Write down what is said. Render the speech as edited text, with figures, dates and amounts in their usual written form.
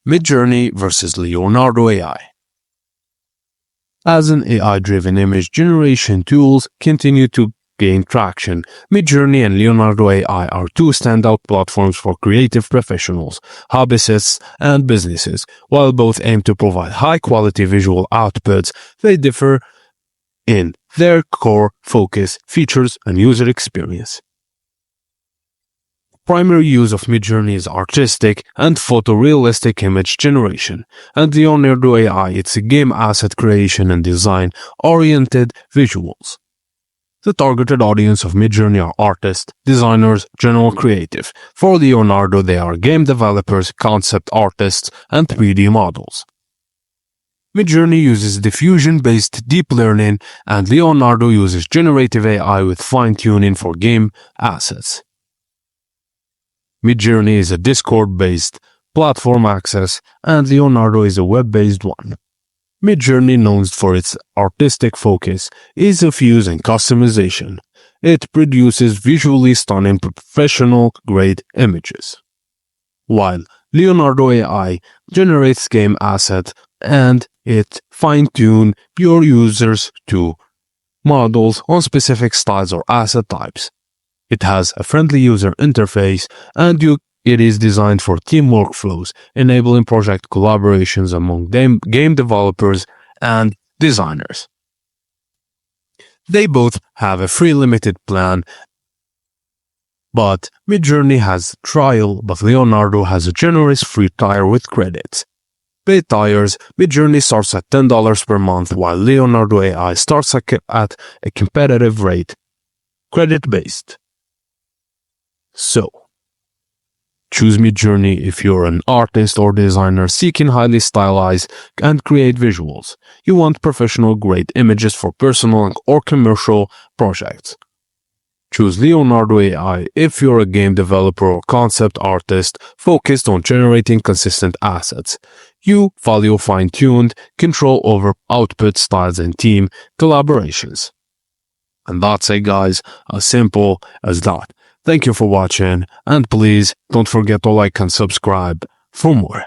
Midjourney versus Leonardo AI. As an AI-driven image generation tools continue to gain traction, Midjourney and Leonardo AI are two standout platforms for creative professionals, hobbyists, and businesses. While both aim to provide high-quality visual outputs, they differ in their core focus, features, and user experience. Primary use of Midjourney is artistic and photorealistic image generation, and Leonardo AI it's a game asset creation and design-oriented visuals. The targeted audience of Midjourney are artists, designers, general creative. For Leonardo, they are game developers, concept artists, and 3D models. Midjourney uses diffusion-based deep learning, and Leonardo uses generative AI with fine-tuning for game assets. Midjourney is a Discord-based platform access, and Leonardo is a web-based one. Midjourney, known for its artistic focus, ease of use and customization. It produces visually stunning professional-grade images, while Leonardo AI generates game assets and it fine-tunes your users to models on specific styles or asset types. It has a friendly user interface, and it is designed for team workflows, enabling project collaborations among game developers and designers. They both have a free limited plan, but Midjourney has trial, but Leonardo has a generous free tier with credits. Paid tiers, Midjourney starts at $10 per month, while Leonardo AI starts at a competitive rate, credit-based. So, choose Midjourney if you're an artist or designer seeking highly stylized and create visuals. You want professional-grade images for personal or commercial projects. Choose Leonardo AI if you're a game developer or concept artist focused on generating consistent assets. You value fine-tuned control over output styles and team collaborations. And that's it, guys, as simple as that. Thank you for watching, and please don't forget to like and subscribe for more.